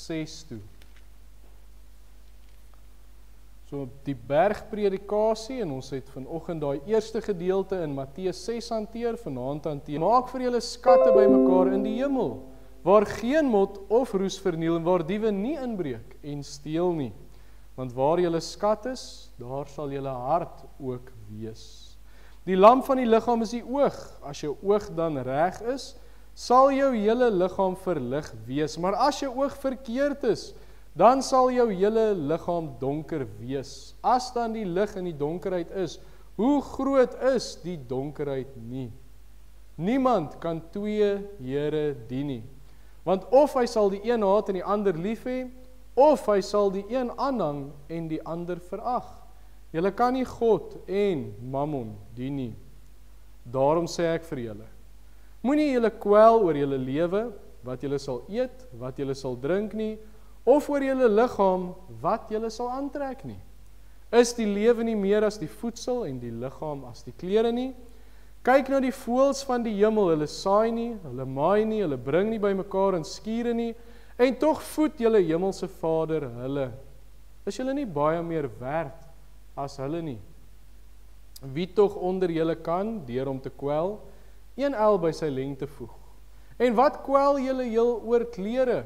6 toe. So die bergpredikasie, en ons het vanoggend daai eerste gedeelte in Matteus 6 hanteer, vanaand hanteer. Maak vir julle skatte bymekaar in die hemel, waar geen mot of roes verniel, en waar diewe nie inbreek en steel nie. Want waar julle skat is, daar sal julle hart ook wees. Die lamp van die liggaam is die oog. As jou oog dan reg is, sal jou hele liggaam verlig wees. Maar as jou oog verkeerd is, dan sal jou hele liggaam donker wees. As dan die lig in die donkerheid is, hoe groot is die donkerheid nie? Niemand kan twee here dien nie. Want of hy sal die een haat en die ander lief hê, of hy sal die een aanhang en die ander verag. Julle kan nie God en Mammon dien nie. Daarom sê ek vir julle, moenie julle kwel oor julle lewe, wat julle sal eet, wat julle sal drink nie, of oor julle liggaam, wat julle sal aantrek nie. Is die lewe nie meer as die voedsel en die liggaam as die klere nie? Kyk na die voëls van die hemel, hulle saai nie, hulle maai nie, hulle bring nie bymekaar in skure nie, en tog voed julle hemelse Vader hulle. Is julle nie baie meer werd as hulle nie? Wie tog onder julle kan, deur om te kwel, een el by sy lengte voeg? En wat kwel julle heel oor klere?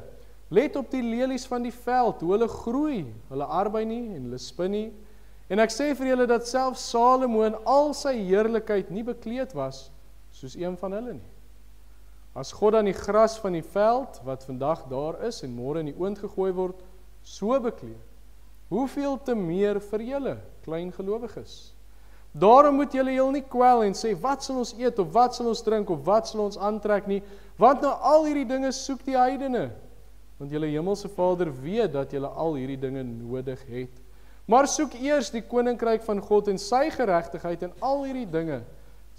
Let op die lelies van die veld, hoe hulle groei, hulle arbei nie en hulle spin nie. En ek sê vir julle dat selfs Salomo in al sy heerlikheid nie bekleed was, soos een van hulle nie. As God dan die gras van die veld, wat vandag daar is en môre in die oond gegooi word, so bekleed, hoeveel te meer vir julle, klein gelowiges? Daarom moet julle heel nie kwel en sê, wat sal ons eet, of wat sal ons drink, of wat sal ons aantrek nie, want na al hierdie dinge soek die heidene. Want julle hemelse Vader weet dat julle al hierdie dinge nodig het. Maar soek eers die koninkryk van God en sy geregtigheid, en al hierdie dinge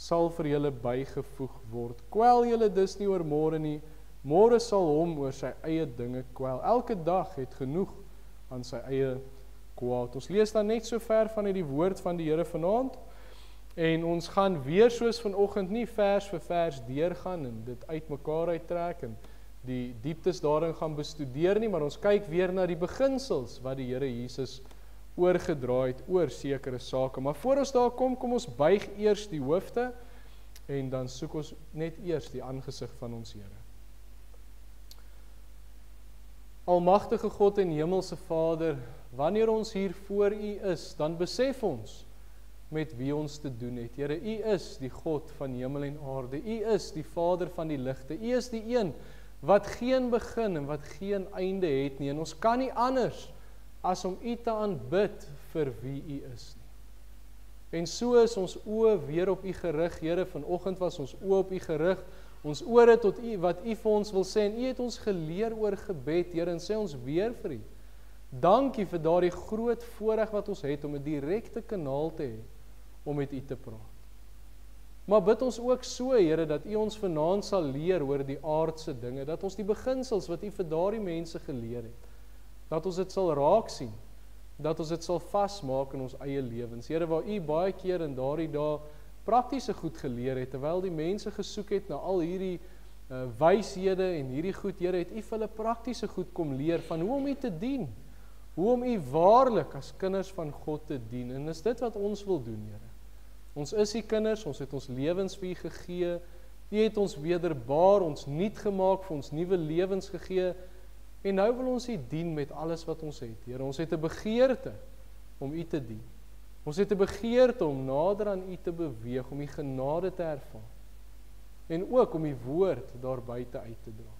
sal vir julle bygevoeg word. Kwel julle dus nie oor môre nie, môre sal hom oor sy eie dinge kwel. Elke dag het genoeg aan sy eie kwaad. Ons lees dan net so ver vanuit die woord van die Here vanaand, en ons gaan weer soos vanoggend nie vers vir vers deurgaan en dit uitmekaar uittrek en die dieptes daarin gaan bestudeer nie, maar ons kyk weer na die beginsels wat die Here Jesus oorgedra het oor sekere sake. Maar voor ons daar kom ons buig eers die hoofde en dan soek ons net eers die aangesig van ons Here. Almagtige God en hemelse Vader, wanneer ons hier voor U is, dan besef ons met wie ons te doen het. Here, U is die God van hemel en aarde. U is die Vader van die ligte. U is die een wat geen begin en wat geen einde het nie. En ons kan nie anders as om U te aanbid vir wie U is nie. En so is ons oë weer op U gerig, Here. Vanoggend was ons oë op U gerig, ons ore tot U, wat U vir ons wil sê, en U het ons geleer oor gebed, Here, en sê ons weer vir U. Dankie vir daardie groot voorreg wat ons het, om 'n direkte kanaal te hê, om met U te praat. Maar bid ons ook so, Here, dat U ons vanaand sal leer oor die aardse dinge, dat ons die beginsels wat U vir daardie mense geleer het, dat ons dit sal raak sien, dat ons dit sal vasmaak in ons eie lewens. Here, waar U baie keer in daardie dae praktiese goed geleer het, terwyl die mense gesoek het na al hierdie wyshede en hierdie goed, Here, het U vir hulle praktiese goed kom leer van hoe om U te dien, hoe om U waarlik as kinders van God te dien. En is dit wat ons wil doen, Here. Ons is U kinders, ons het ons lewens vir U gegee, U het ons wederbaar, ons nuut gemaak, vir ons nuwe lewens gegee, en nou wil ons U dien met alles wat ons het, Here. Ons het 'n begeerte om U te dien. Ons het 'n begeerte om nader aan U te beweeg, om U genade te ervaar, en ook om U woord daar buite uit te dra.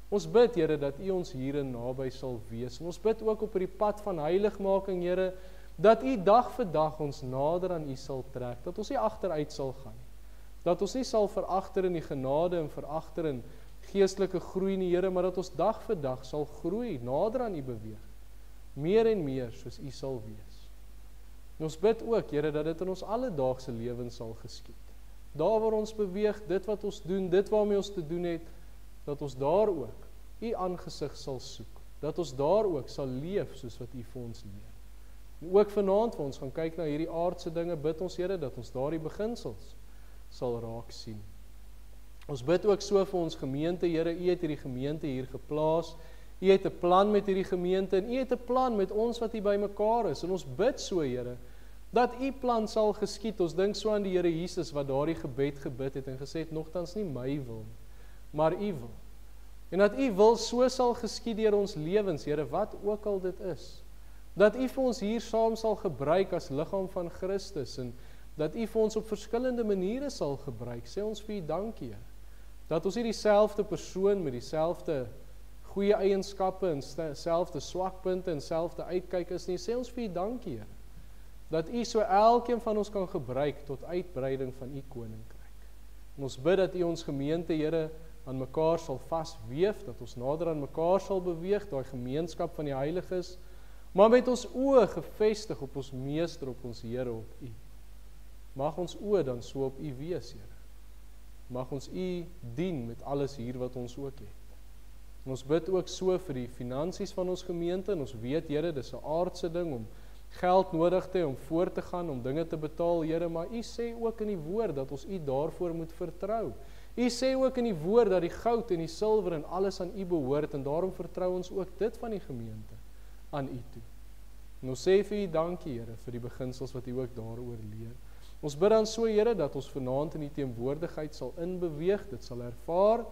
Ons bid, Here, dat U ons hier en naby sal wees, en ons bid ook op die pad van heiligmaking, Here, dat U dag vir dag ons nader aan U sal trek, dat ons nie agteruit sal gaan, dat ons nie sal veragter in die genade en veragter in geestelike groei nie, Here, maar dat ons dag vir dag sal groei, nader aan U beweeg, meer en meer soos U sal wees. En ons bid ook, Here, dat dit in ons alledaagse lewens sal geskied. Daar waar ons beweeg, dit wat ons doen, dit waarmee ons te doen het, dat ons daar ook U aangesig sal soek, dat ons daar ook sal leef soos wat U vir ons leer. En ook vanaand, waar ons gaan kyk na hierdie aardse dinge, bid ons, Here, dat ons daardie beginsels sal raak sien. Ons bid ook so vir ons gemeente, Here, U het hierdie gemeente hier geplaas, U het 'n plan met hierdie gemeente en U het 'n plan met ons wat hier bymekaar is. En ons bid so, Here, dat U plan sal geskied. Ons dink so aan die Here Jesus wat daardie gebed gebid het en gesê het, nogtans nie my wil, maar U wil. En dat U wil so sal geskied deur ons lewens, Here, wat ook al dit is. Dat U vir ons hier saam sal gebruik as liggaam van Christus en dat U vir ons op verskillende maniere sal gebruik. Sê ons vir U dankie, Here. Dat ons nie dieselfde persoon met dieselfde goeie eienskappe en selfde swakpunte en selfde uitkyk is nie. Sê ons vir U dankie, Here. Dat U so elkeen van ons kan gebruik tot uitbreiding van U koninkryk. En ons bid dat U ons gemeente, Here, aan mekaar sal vasweef, dat ons nader aan mekaar sal beweeg, daai gemeenskap van die heiliges, maar met ons oë gefestig op ons Meester, op ons Here, op U. Mag ons oë dan so op U wees, Here. Mag ons U dien met alles hier wat ons ook het. En ons bid ook so vir die finansies van ons gemeente, en ons weet, Here, dis 'n aardse ding om geld nodig te hê, om voort te gaan, om dinge te betaal, Here, maar U sê ook in die woord dat ons U daarvoor moet vertrou. U sê ook in die woord dat die goud en die silwer en alles aan U behoort, en daarom vertrou ons ook dit van die gemeente aan U toe. En ons sê vir U dankie, Here, vir die beginsels wat U ook daaroor leer. Ons bid dan so, Here, dat ons vanaand in die teenwoordigheid sal inbeweeg, dit sal ervaar,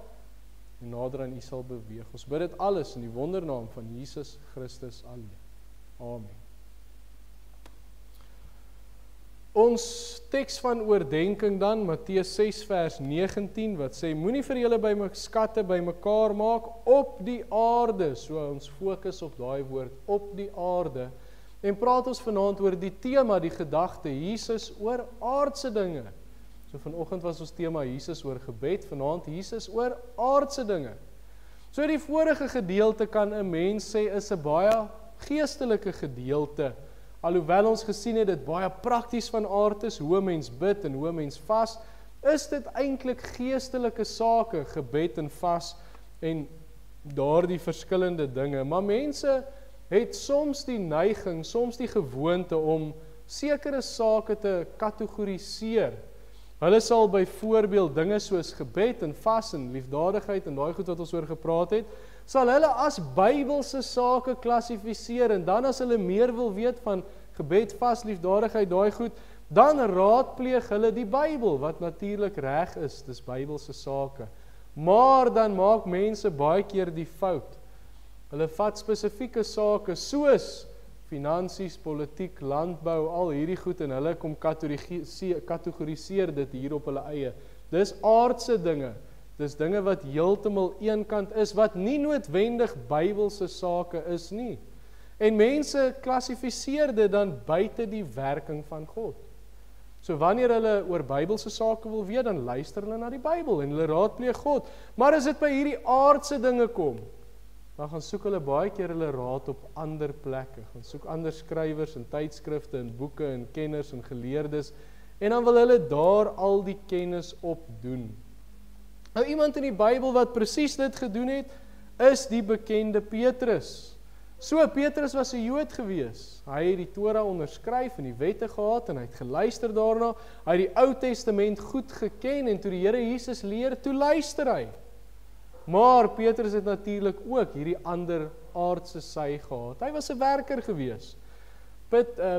en nader aan U sal beweeg. Ons bid dit alles in die wondernaam van Jesus Christus alleen. Amen. Ons teks van oordenking dan, Matteus 6 vers 19, wat sê, moenie vir julle skatte bymekaar maak op die aarde, so ons fokus op daai woord, op die aarde, en praat ons vanaand oor die tema, die gedagte, Jesus oor aardse dinge. So vanoggend was ons tema Jesus oor gebed, vanaand Jesus oor aardse dinge. So die vorige gedeelte kan 'n mens sê is 'n baie geestelike gedeelte, alhoewel ons gesien het dit baie prakties van aard is, hoe 'n mens bid en hoe 'n mens vas, is dit eintlik geestelike sake, gebed en vas en daardie verskillende dinge. Maar mense het soms die neiging, soms die gewoonte om sekere sake te kategoriseer. Hulle sal byvoorbeeld dinge soos gebed en vas en liefdadigheid en daai goed wat ons oor gepraat het, sal hulle as Bybelse sake klassifiseer, en dan as hulle meer wil weet van gebed, vas, liefdadigheid, daai goed, dan raadpleeg hulle die Bybel, wat natuurlik reg is, dis Bybelse sake. Maar dan maak mense baie keer die fout. Hulle vat spesifieke sake soos finansies, politiek, landbou, al hierdie goed, en hulle kom kategoriseer dit hier op hulle eie. Dis aardse dinge. Dis dinge wat heeltemal eenkant is, wat nie noodwendig Bybelse sake is nie. En mense klassifiseer dit dan buite die werking van God. So wanneer hulle oor Bybelse sake wil weet, dan luister hulle na die Bybel en hulle raadpleeg God. Maar as dit by hierdie aardse dinge kom, dan gaan soek hulle baie keer hulle raad op ander plekke, gaan soek ander skrywers en tydskrifte en boeke en kenners en geleerdes, en dan wil hulle daar al die kennis op doen. Nou iemand in die Bybel wat presies dit gedoen het, is die bekende Petrus. So, Petrus was 'n Jood gewees. Hy het die Torah onderskryf en die wette gehad en hy het geluister daarna. Hy het die Ou Testament goed geken en toe die Here Jesus leer, toe luister hy. Maar Petrus het natuurlik ook hierdie ander aardse sy gehad. Hy was 'n werker gewees.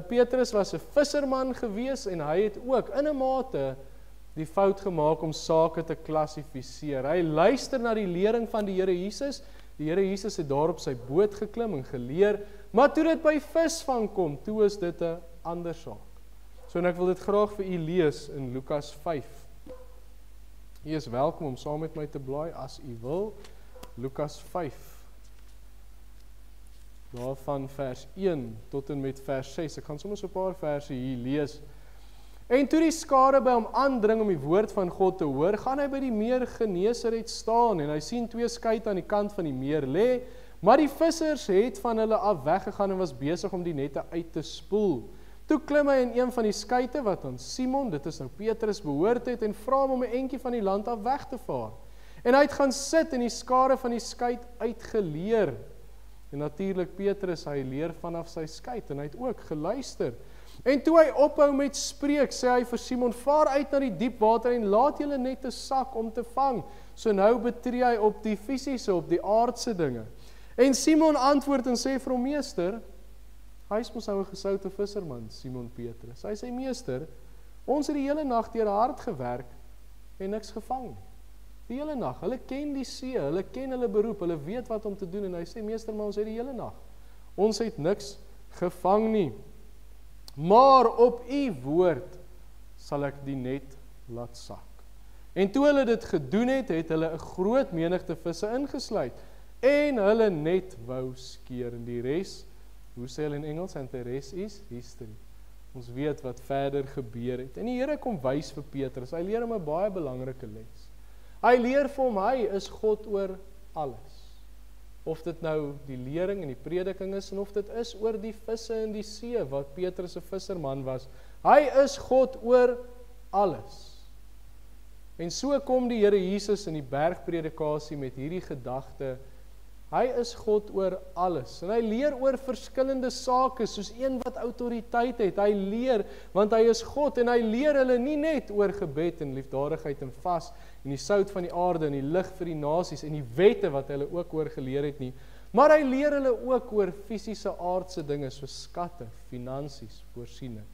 Petrus was 'n visserman gewees en hy het ook in 'n mate die fout gemaak om sake te klassifiseer. Hy luister na die lering van die Here Jesus. Die Here Jesus het daar op sy boot geklim en geleer, maar toe dit by visvang kom, toe is dit 'n ander saak. So en ek wil dit graag vir u lees in Lukas 5. U is welkom om saam met my te blaai as u wil. Lukas 5. Daarvan vers 1 tot en met vers 6. Ek gaan sommer so 'n paar verse hier lees. En toe die skare by hom aandring om die woord van God te hoor, gaan hy by die meer Genesaret staan en hy sien 2 skuite aan die kant van die meer lê, maar die vissers het van hulle af weggegaan en was besig om die nette uit te spoel. Toe klim hy in een van die skuite wat aan Simon, dit is nou Petrus, behoort het en vra hom om 'n entjie van die land af weg te vaar. En hy het gaan sit en die skare van die skuit uitgeleer. En natuurlik Petrus, hy leer vanaf sy skuit en hy het ook geluister. En toe hy ophou met spreek, sê hy vir Simon, vaar uit na die diep water en laat julle nette sak om te vang. So nou betree hy op die fisiese, op die aardse dinge. En Simon antwoord en sê vir hom, meester, hy is mos nou 'n gesoute visserman, Simon Petrus. Hy sê, meester, ons het die hele nag deur hard gewerk en niks gevang nie. Die hele nag, hulle ken die see, hulle ken hulle beroep, hulle weet wat om te doen, en hy sê, meester, maar ons het die hele nag, ons het niks gevang nie. Maar op u woord sal ek die net laat sak. En toe hulle dit gedoen het, het hulle 'n groot menigte visse ingesluit, en hulle net wou skeer, en die res, hoe sê hulle in Engels, and the rest is history. Ons weet wat verder gebeur het. En die Here kom wys vir Petrus, hy leer hom 'n baie belangrike les. Hy leer vir hom, hy is God oor alles. Of dit nou die lering en die prediking is, en of dit is oor die visse in die see, wat Petrus 'n visserman was. Hy is God oor alles. En so kom die Here Jesus in die bergpredikasie met hierdie gedagte, hy is God oor alles. En hy leer oor verskillende sake, soos een wat autoriteit het. Hy leer, want hy is God, en hy leer hulle nie net oor gebed en liefdadigheid en vas, en die sout van die aarde, en die lig vir die nasies, en die wette wat hulle ook oor geleer het nie. Maar hy leer hulle ook oor fisiese aardse dinge, soos skatte, finansies, voorsiening.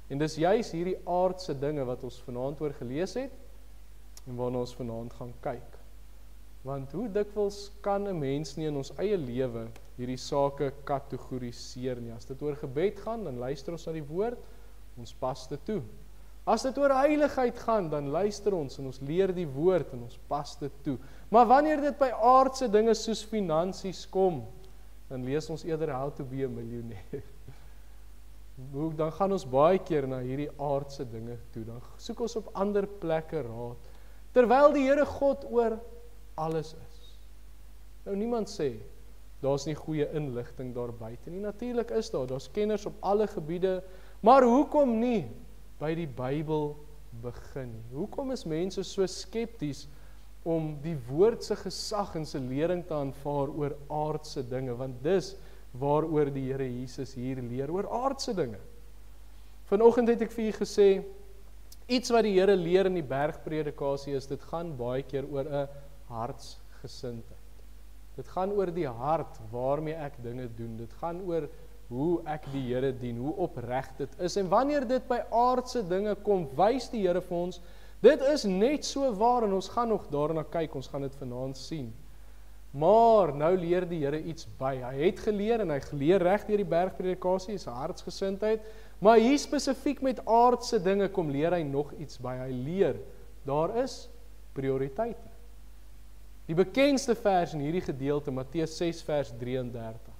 En dis juis hierdie aardse dinge wat ons vanaand oor gelees het, en waarna ons vanaand gaan kyk. Want hoe dikwels kan 'n mens nie in ons eie lewe hierdie sake kategoriseer nie. As dit oor gebed gaan, dan luister ons na die woord, ons pas dit toe. As dit oor heiligheid gaan, dan luister ons en ons leer die woord en ons pas dit toe. Maar wanneer dit by aardse dinge soos finansies kom, dan lees ons eerder How to be a Millionaire. Dan gaan ons baie keer na hierdie aardse dinge toe. Dan soek ons op ander plekke raad. Terwyl die Here God oor alles is. Nou niemand sê, daar's nie goeie inligting daar buite nie. Natuurlik is daar's kenners op alle gebiede, maar hoekom nie by die Bybel begin nie? Hoekom is mense so skepties om die woord se gesag en se lering te aanvaar oor aardse dinge? Want dis waaroor die Here Jesus hier leer, oor aardse dinge. Vanoggend het ek vir julle gesê, iets wat die Here leer in die bergpredikasie is, dit gaan baie keer oor 'n hartsgesindheid. Dit gaan oor die hart waarmee ek dinge doen. Dit gaan oor hoe ek die Here dien, hoe opreg dit is. En wanneer dit by aardse dinge kom, wys die Here vir ons, dit is net so waar, en ons gaan nog daarna kyk, ons gaan dit vanaand sien. Maar nou leer die Here iets by. Hy het geleer, en hy geleer reg deur die bergpredikasie, is 'n hartsgesindheid, maar hier spesifiek met aardse dinge kom leer hy nog iets by. Hy leer, daar is prioriteite. Die bekendste vers in hierdie gedeelte, Matteus 6 vers 33.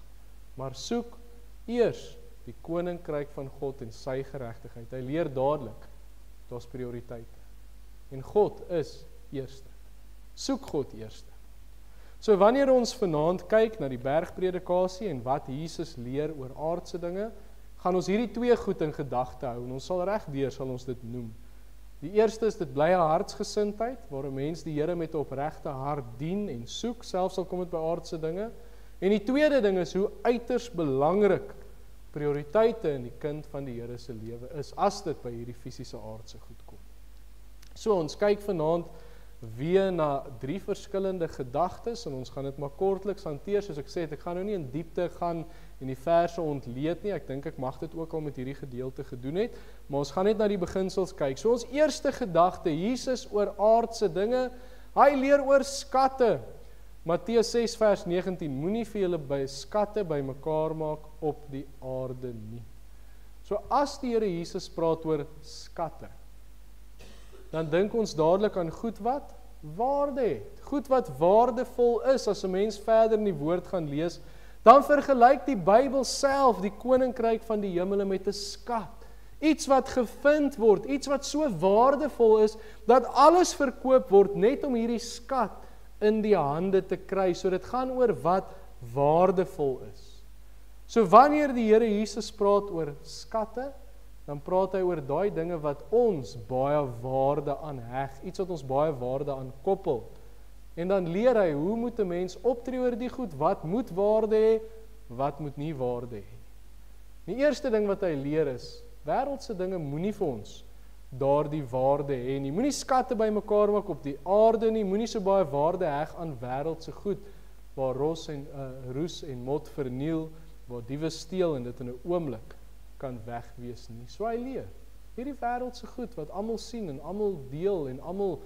Maar soek eers die koninkryk van God en sy geregtigheid. Hy leer dadelik, daar's prioriteite. En God is eerste. Soek God eerste. So wanneer ons vanaand kyk na die bergpredikasie en wat Jesus leer oor aardse dinge, gaan ons hierdie twee goed in gedagte hou, en ons sal regdeur sal ons dit noem. Die eerste is dit blye hartsgesindheid, waar 'n mens die Here met 'n opregte hart dien en soek, selfs al kom dit by aardse dinge. En die tweede ding is hoe uiters belangrik prioriteite in die kind van die Here se lewe is, as dit by hierdie fisiese aardse goed kom. So ons kyk vanaand weer na 3 verskillende gedagtes, en ons gaan dit maar kortliks hanteer, soos ek sê, ek gaan nou nie in diepte gaan en die verse ontleed nie, ek dink ek mag dit ook al met hierdie gedeelte gedoen het, maar ons gaan net na die beginsels kyk. So ons eerste gedagte, Jesus oor aardse dinge, hy leer oor skatte. Matteus 6 vers 19, moenie vir julle by skatte bymekaar maak op die aarde nie. So as die Here Jesus praat oor skatte, dan dink ons dadelik aan goed wat waarde het, goed wat waardevol is. As 'n mens verder in die woord gaan lees, dan vergelyk die Bybel self die koninkryk van die hemele met 'n skat. Iets wat gevind word, iets wat so waardevol is, dat alles verkoop word net om hierdie skat in die hande te kry. So dit gaan oor wat waardevol is. So wanneer die Here Jesus praat oor skatte, dan praat hy oor daai dinge wat ons baie waarde aan heg, iets wat ons baie waarde aan koppel. En dan leer hy, hoe moet 'n mens optree oor die goed, wat moet waarde hê, wat moet nie waarde hê. Die eerste ding wat hy leer is, wêreldse dinge moenie vir ons daardie waarde hê nie. Moenie skatte bymekaar maak op die aarde nie, moenie so baie waarde heg aan wêreldse goed, waar roes en mot verniel, waar diewe steel en dit in 'n oomblik kan wegwees nie. So hy leer. Hierdie wêreldse goed wat almal sien en almal deel en almal,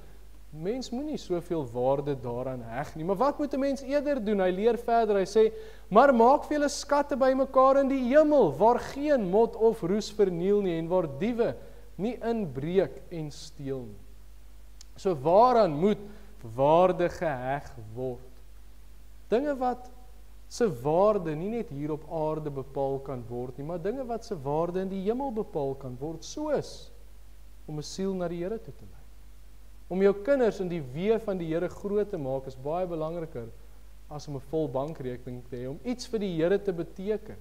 mens moenie soveel waarde daaraan heg nie. Maar wat moet 'n mens eerder doen? Hy leer verder, hy sê, maar maak vir julle skatte bymekaar in die hemel, waar geen mot of roes verniel nie en waar diewe nie inbreek en steel nie. So waaraan moet waarde geheg word? Dinge wat se waarde nie net hier op aarde bepaal kan word nie, maar dinge wat se waarde in die hemel bepaal kan word, soos om 'n siel na die Here toe te lei. Om jou kinders in die weë van die Here groot te maak is baie belangriker as om 'n vol bankrekening te hê, om iets vir die Here te beteken.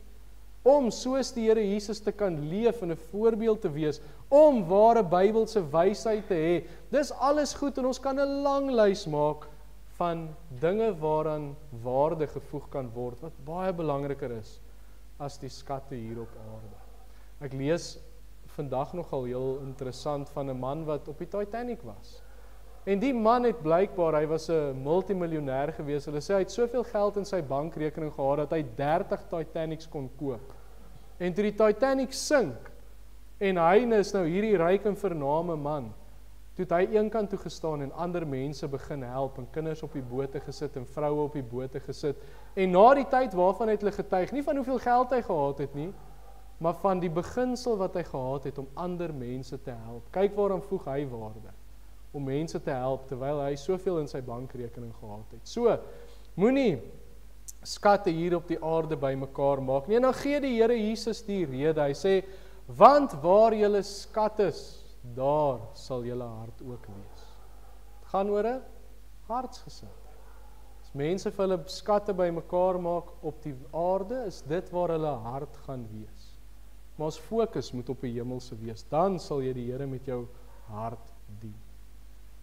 Om soos die Here Jesus te kan leef en 'n voorbeeld te wees, om ware Bybelse wysheid te hê. Dis alles goed en ons kan 'n lang lys maak van dinge waaraan waarde gevoeg kan word, wat baie belangriker is as die skatte hier op aarde. Ek lees vandag nogal heel interessant van 'n man wat op die Titanic was. En die man het blykbaar, hy was 'n multimiljonair gewees. Hulle sê hy het soveel geld in sy bankrekening gehad dat hy 30 Titanics kon koop. En toe die Titanic sink en hy is nou hierdie ryk en vername man, toe het hy eenkant toe gestaan en ander mense begin help en kinders op die bote gesit en vroue op die bote gesit. En na die tyd waarvan het hulle getuig, nie van hoeveel geld hy gehad het nie, maar van die beginsel wat hy gehad het om ander mense te help. Kyk waarom voeg hy waarde, om mense te help terwyl hy soveel in sy bankrekening gehad het. So, moenie skatte hier op die aarde bymekaar maak nie. En dan gee die Here Jesus die rede. Hy sê, want waar julle skat is, daar sal julle hart ook wees. Het gaan oor 'n hartsgesindheid. As mense vir hulle skatte bymekaar maak op die aarde, is dit waar hulle hart gaan wees. Maar ons fokus moet op die hemelse wees. Dan sal jy die Here met jou hart dien.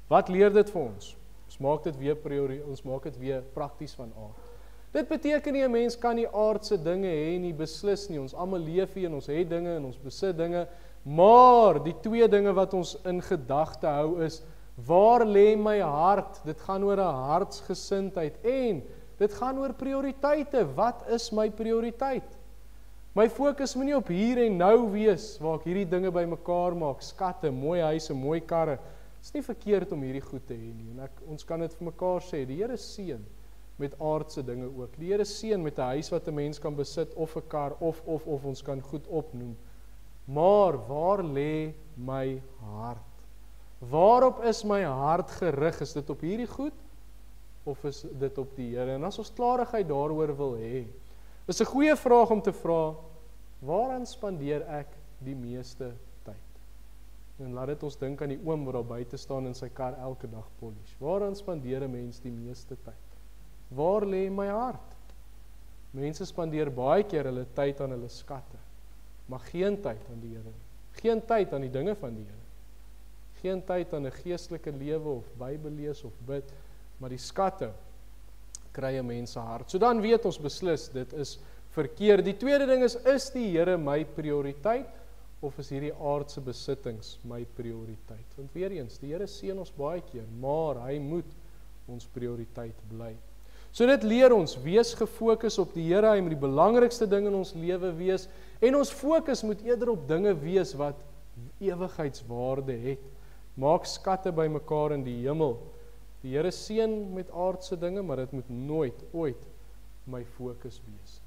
Wat leer dit vir ons? Ons maak dit weer prakties van aard. Dit beteken nie 'n mens kan nie aardse dinge hê nie, beslis nie. Ons almal leef hier en ons het dinge en ons besit dinge, maar die twee dinge wat ons in gedagte hou is, waar lê my hart? Dit gaan oor 'n hartsgesindheid en dit gaan oor prioriteite. Wat is my prioriteit? My fokus moet nie op hier en nou wees, waar ek hierdie dinge bymekaar maak, skatte, mooi huise, mooi karre. Het is nie verkeerd om hierdie goed te hê nie. En ons kan dit vir mekaar sê, die Here seën met aardse dinge ook. Die Here seën met 'n huis wat 'n mens kan besit, of 'n kar, of ons kan goed opnoem. Maar waar lê my hart? Waarop is my hart gerig? Is dit op hierdie goed? Of is dit op die Here? En as ons klarigheid daaroor wil hê, is 'n goeie vraag om te vra, waaraan spandeer ek die meeste tyd? En laat dit ons dink aan die oom wat daar buite staan in sy kar elke dag polish. Waaraan spandeer 'n mens die meeste tyd? Waar lê my hart? Mense spandeer baie keer hulle tyd aan hulle skatte, maar geen tyd aan die Here nie. Geen tyd aan die dinge van die Here. Geen tyd aan 'n geestelike lewe of Bybel lees of bid, maar die skatte kry 'n mens se hart. So dan weet ons beslis, dit is verkeerd. Die tweede ding is die Here my prioriteit, of is hierdie aardse besittings my prioriteit? Want weer eens, die Here seën ons baie keer, maar hy moet ons prioriteit bly. So dit leer ons, wees gefokus op die Here, hy moet die belangrikste ding in ons lewe wees, en ons fokus moet eerder op dinge wees wat ewigheidswaarde het. Maak skatte bymekaar in die hemel. Die Here seën met aardse dinge, maar dit moet nooit, ooit my fokus wees.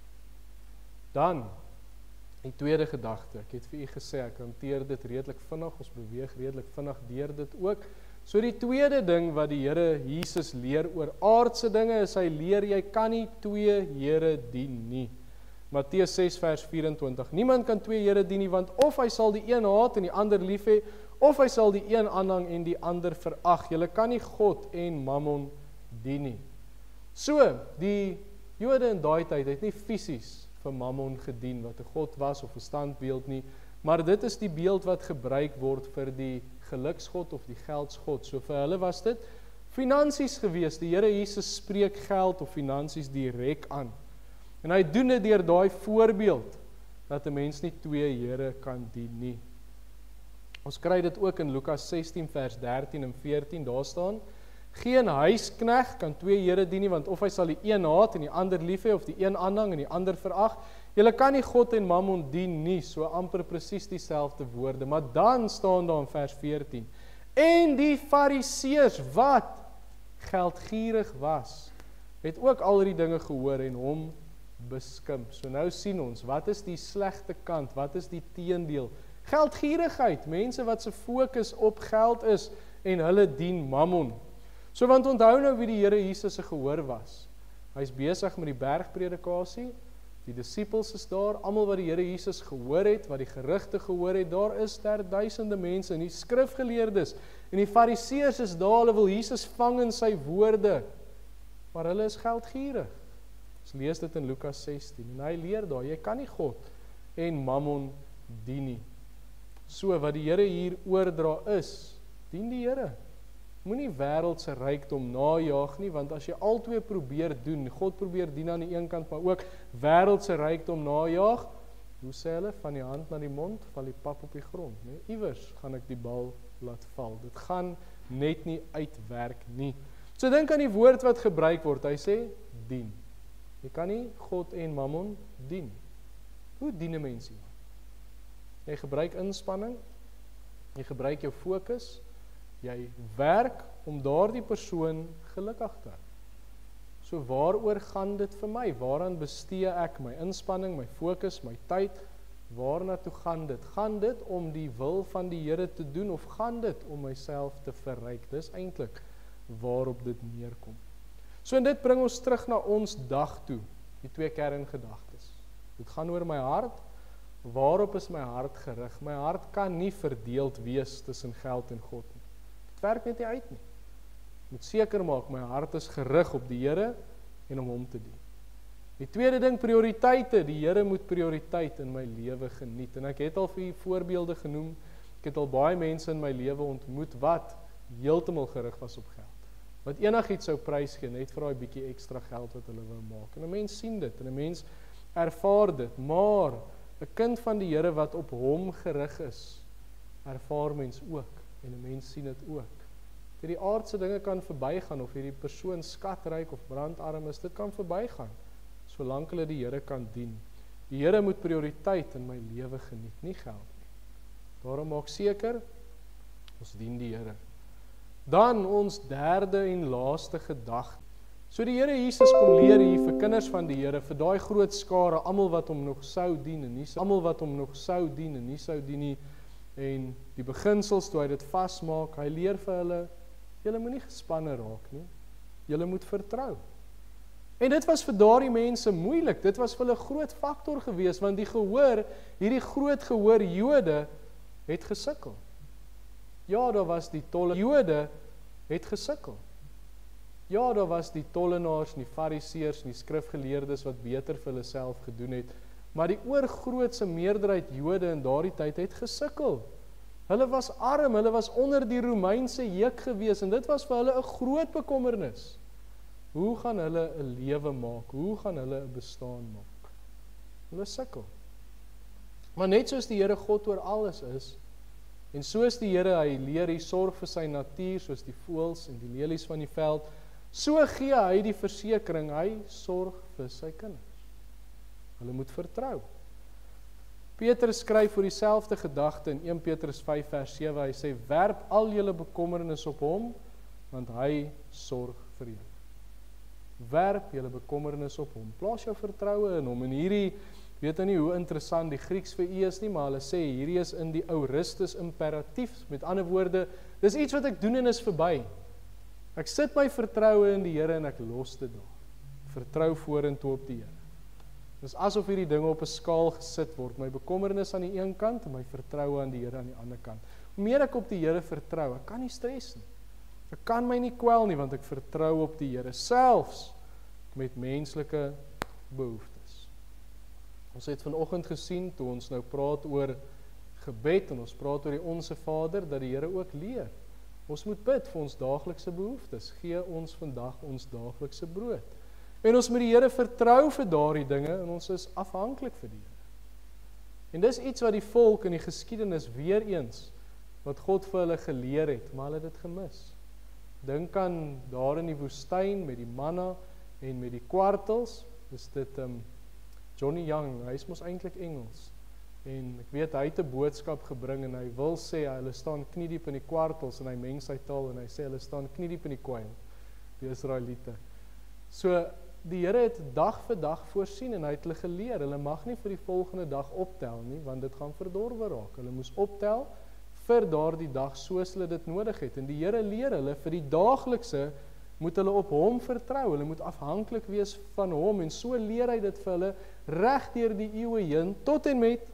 Dan, die tweede gedagte, ek het vir u gesê, ek hanteer dit redelik vinnig, ons beweeg redelik vinnig deur dit ook. So die tweede ding wat die Here Jesus leer oor aardse dinge is, hy leer, jy kan nie twee Here dien nie. Matteus 6 vers 24, niemand kan twee Here dien nie, want of hy sal die een haat en die ander lief hê, of hy sal die een aanhang en die ander verag. Julle kan nie God en Mammon dien nie. So, die Jode in daai tyd het nie fisies vir Mammon gedien, wat 'n God was of 'n standbeeld nie, maar dit is die beeld wat gebruik word vir die geluksgod of die geldsgod. So vir hulle was dit finansies gewees. Die Here Jesus spreek geld of finansies direk aan. En hy doen dit deur daai voorbeeld, dat 'n mens nie twee Here kan dien nie. Ons kry dit ook in Lukas 16 vers 13 en 14, daar staan, Geen huisknegt kan twee here dien nie, want of hy sal die een haat en die ander lief hê, of die een aanhang en die ander verag. Julle kan nie God en Mammon dien nie, so amper presies dieselfde woorde. Maar dan staan daar in vers 14, en die Fariseërs wat geldgierig was, het ook al die dinge gehoor en hom beskimp. So nou sien ons, wat is die slegte kant, wat is die teendeel? Geldgierigheid, mense wat se fokus op geld is en hulle dien Mammon. So want onthou nou wie die Here Jesus se gehoor was. Hy's besig met die bergpredikasie, die disippels is daar, almal wat die Here Jesus gehoor het, wat die gerugte gehoor het, daar is daar duisende mense, en die skrifgeleerdes, en die Fariseërs is daar, hulle wil Jesus vang in sy woorde, maar hulle is geldgierig. Ons lees dit in Lukas 16, en hy leer daar, jy kan nie God en Mammon dien nie. So, wat die Here hier oordra is, dien die Here. Moenie wêreldse rykdom najaag nie, want as jy albei probeer doen, God probeer dien aan die een kant, maar ook wêreldse rykdom najaag, hoe sê hulle, van die hand na die mond, val die pap op die grond. Nee, iewers gaan ek die bal laat val. Dit gaan net nie uitwerk nie. So dink aan die woord wat gebruik word, hy sê, dien. Jy kan nie God en Mammon dien. Hoe dien 'n mens iemand? Jy gebruik inspanning, jy gebruik jou fokus, jy werk om daardie persoon gelukkig te hou. So waaroor gaan dit vir my? Waaraan bestee ek my inspanning, my fokus, my tyd? Waarna toe gaan dit? Gaan dit om die wil van die Here te doen of gaan dit om myself te verryk? Dis eintlik waarop dit neerkom. So en dit bring ons terug na ons dag toe, die twee kerngedagtes. Dit gaan oor my hart. Waarop is my hart gerig? My hart kan nie verdeeld wees tussen geld en God nie. Dit werk net nie uit nie. Ek moet seker maak, my hart is gerig op die Here en om hom te dien. Die tweede ding, prioriteite. Die Here moet prioriteit in my lewe geniet. En ek het al vir u voorbeelde genoem. Ek het al baie mense in my lewe ontmoet wat heeltemal gerig was op geld. Wat enigiets sou prys gee, net vir daai bietjie ekstra geld wat hulle wou maak. En 'n mens sien dit en 'n mens ervaar dit, maar 'n kind van die Here wat op hom gerig is, ervaar mens ook en 'n mens sien dit ook. Hierdie aardse dinge kan verbygaan of hierdie persoon skatryk of brandarm is, dit kan verbygaan, solank hulle die Here kan dien. Die Here moet prioriteit in my lewe geniet, nie geld nie. Daarom maak seker, ons dien die Here. Dan ons derde en laaste gedagte. So die Here Jesus kom leer hier vir kinders van die Here, vir daai groot skare, almal wat hom nog sou dien en nie sou dien nie, en die beginsels toe hy dit vasmaak, hy leer vir hulle, julle moenie gespanne raak nie, julle moet vertrou. En dit was vir daardie mense moeilik, dit was vir hulle groot faktor gewees, want die gehoor, hierdie groot gehoor Jode, het gesukkel. Ja, daar was die Jode het gesukkel. Ja, daar was die tollenaars, die Fariseërs, die skrifgeleerdes wat beter vir hulle self gedoen het, maar die oorgrootse meerderheid Jode in daardie tyd het gesukkel. Hulle was arm, hulle was onder die Romeinse juk gewees, en dit was vir hulle 'n groot bekommernis. Hoe gaan hulle 'n lewe maak? Hoe gaan hulle 'n bestaan maak? Hulle sukkel. Maar net soos die Here God oor alles is, en soos die Here, hy leer, hy sorg vir sy natuur, soos die voëls en die lelies van die veld, so gee hy die versekering, hy sorg vir sy kinders. Hulle moet vertrou. Petrus skryf oor dieselfde gedagte in 1 Petrus 5 vers 7, hy sê, werp al julle bekommernis op hom, want hy sorg vir julle. Werp julle bekommernis op hom, plaas jou vertroue in hom, en hierdie, weet nou nie hoe interessant die Grieks vir u is nie, maar hulle sê, hierdie is in die Aorist imperatief, met ander woorde, dis iets wat ek doen en is verby. Ek sit my vertroue in die Here en ek los dit daar. Vertrou vorentoe op die Here. Dis asof hierdie dinge op 'n skaal gesit word, my bekommernis aan die een kant en my vertroue aan die Here aan die ander kant. Hoe meer ek op die Here vertrou, ek kan nie stres nie. Ek kan my nie kwel nie, want ek vertrou op die Here, selfs met menslike behoeftes. Ons het vanoggend gesien, toe ons nou praat oor gebed, en ons praat oor die Onse Vader, dat die Here ook leer. Ons moet bid vir ons daaglikse behoeftes, gee ons vandag ons daaglikse brood. En ons moet die Here vertrou vir daardie dinge, en ons is afhanklik vir die Here. En dis iets wat die volk in die geskiedenis weer eens, wat God vir hulle geleer het, maar hulle het dit gemis. Dink aan daar in die woestyn met die manna en met die kwartels. Is dit Johnny Young, hy is mos eintlik Engels. En ek weet, hy het 'n boodskap gebring en hy wil sê, hulle staan kniediep in die kwartels en hy meng sy taal en hy sê, hulle staan kniediep in die kwyl, die Israeliete. So, die Here het dag vir dag voorsien en hy het hulle geleer, hulle mag nie vir die volgende dag optel nie, want dit gaan verdorwe raak. Hulle moes optel vir daardie dag soos hulle dit nodig het. En die Here leer hulle vir die daaglikse moet hulle op hom vertrou, hulle moet afhanklik wees van hom en so leer hy dit vir hulle reg deur die eeue heen tot en met die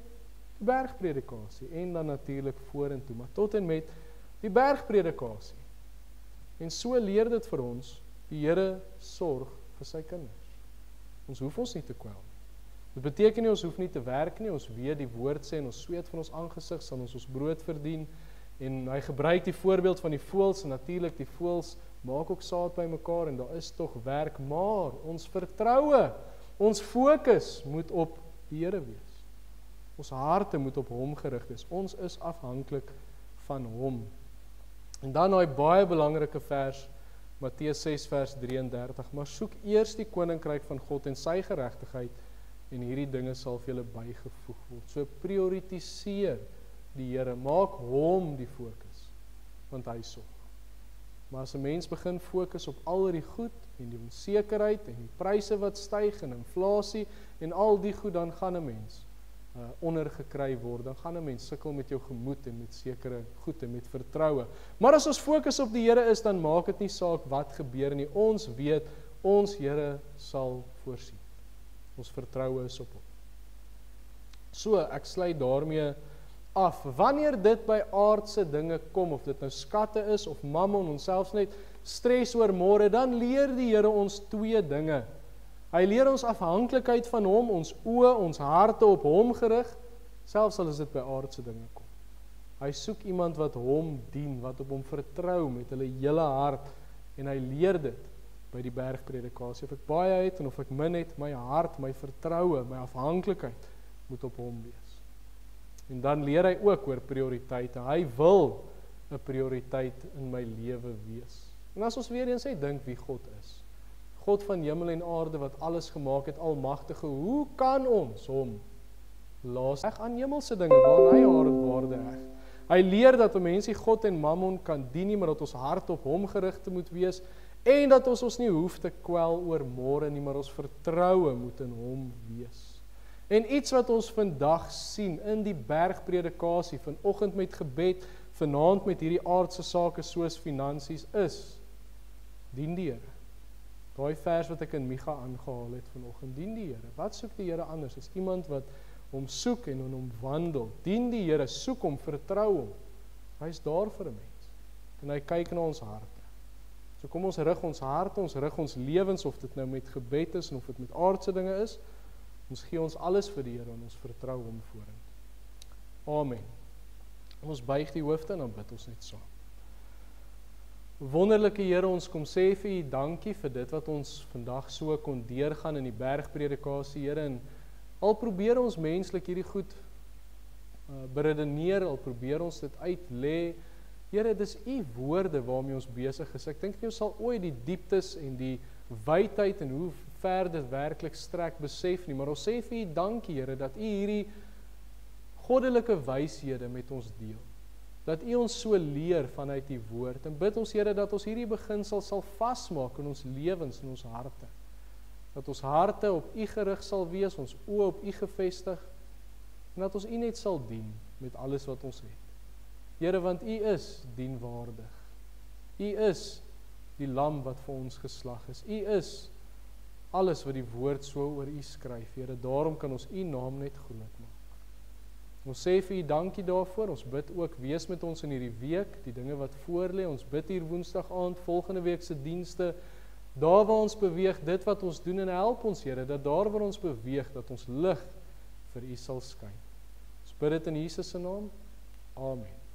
bergpredikasie en dan natuurlik vorentoe, maar tot en met die bergpredikasie. En so leer dit vir ons, die Here sorg vir sy kinders. Ons hoef ons nie te kwel. Dit beteken nie ons hoef nie te werk nie, ons weet die woord sê en ons sweet van ons aangesig sal ons brood verdien. En hy gebruik die voorbeeld van die voëls en natuurlik die voëls maak ook saad by mekaar en daar is tog werk, maar ons vertroue, ons fokus moet op die Here wees. Ons harte moet op hom gerig wees. Ons is afhanklik van hom. En dan daai baie belangrike vers, Matteus 6 vers 33, maar soek eers die koninkryk van God en sy geregtigheid en hierdie dinge sal vir julle bygevoeg word. So prioritiseer die Here, maak hom die fokus, want hy sorg. Maar as 'n mens begin fokus op al die goed en die onsekerheid en die pryse wat styg en inflasie en al die goed, dan gaan 'n mens ondergekry word, dan gaan 'n mens sukkel met jou gemoed en met sekere goed en met vertroue. Maar as ons fokus op die Here is, dan maak dit nie saak wat gebeur nie. Ons weet, ons Here sal voorsien. Ons vertroue is op hom. So, ek sluit daarmee af. Wanneer dit by aardse dinge kom, of dit nou skatte is, of mammon, ons selfs net stres oor môre, dan leer die Here ons twee dinge. Hy leer ons afhanklikheid van hom, ons oë, ons harte op hom gerig, selfs al is dit by aardse dinge kom. Hy soek iemand wat hom dien, wat op hom vertrou met hulle hele hart, en hy leer dit by die bergpredikasie. Of ek baie het en of ek min het, my hart, my vertroue, my afhanklikheid moet op hom wees. En dan leer hy ook oor prioriteite. Hy wil 'n prioriteit in my lewe wees. En as ons weer eens dink wie God is, God van hemel en aarde wat alles gemaak het, almagtige, hoe kan ons hom laat reg aan hemelse dinge waarna hy aardwaarde reg? Hy leer dat 'n mens nie God en mammon kan dien nie, maar dat ons hart op hom gerig moet wees en dat ons nie hoef te kwel oor môre nie, maar ons vertroue moet in hom wees. En iets wat ons vandag sien in die bergpredikasie, vanoggend met gebed, vanaand met hierdie aardse sake soos finansies is, dien die Here. Daai vers wat ek in Micha aangehaal het vanoggend, dien die Here. Wat soek die Here anders? Is iemand wat hom soek en in hom wandel. Dien die Here, soek hom, vertrou hom. Hy is daar vir 'n mens. En hy kyk na ons harte. So kom ons rig ons harte, ons rig ons lewens, of dit nou met gebed is en of dit met aardse dinge is. Ons gee ons alles vir die Here en ons vertrou hom vorentoe. Amen. Ons buig die hoofde en dan bid ons net saam. Wonderlike Here, ons kom sê vir U dankie vir dit wat ons vandag so kon deurgaan in die bergpredikasie, Here, en al probeer ons menslik hierdie goed beredeneer, al probeer ons dit uitlê, Here, dis U woorde waarmee ons besig is. Ek dink nie ons sal ooit die dieptes en die wydheid en hoe ver dit werklik strek besef nie, maar ons sê vir U dankie, Here, dat U hierdie goddelike wyshede met ons deel. Dat U ons so leer vanuit U woord, en bid ons, Here, dat ons hierdie beginsel sal vasmaak in ons lewens, in ons harte. Dat ons harte op U gerig sal wees, ons oë op U gefestig, en dat ons U net sal dien met alles wat ons het. Here, want U is dienwaardig. U is die lam wat vir ons geslag is. U is alles wat die woord so oor U skryf, Here, daarom kan ons U naam net groot maak. Ons sê vir U dankie daarvoor, ons bid ook, wees met ons in hierdie week, die dinge wat voor lê, ons bid hier Woensdag aand, volgende week se dienste, daar waar ons beweeg, dit wat ons doen, en help ons, Here, dat daar waar ons beweeg, dat ons lig vir U sal skyn. Ons bid dit in Jesus se naam, amen.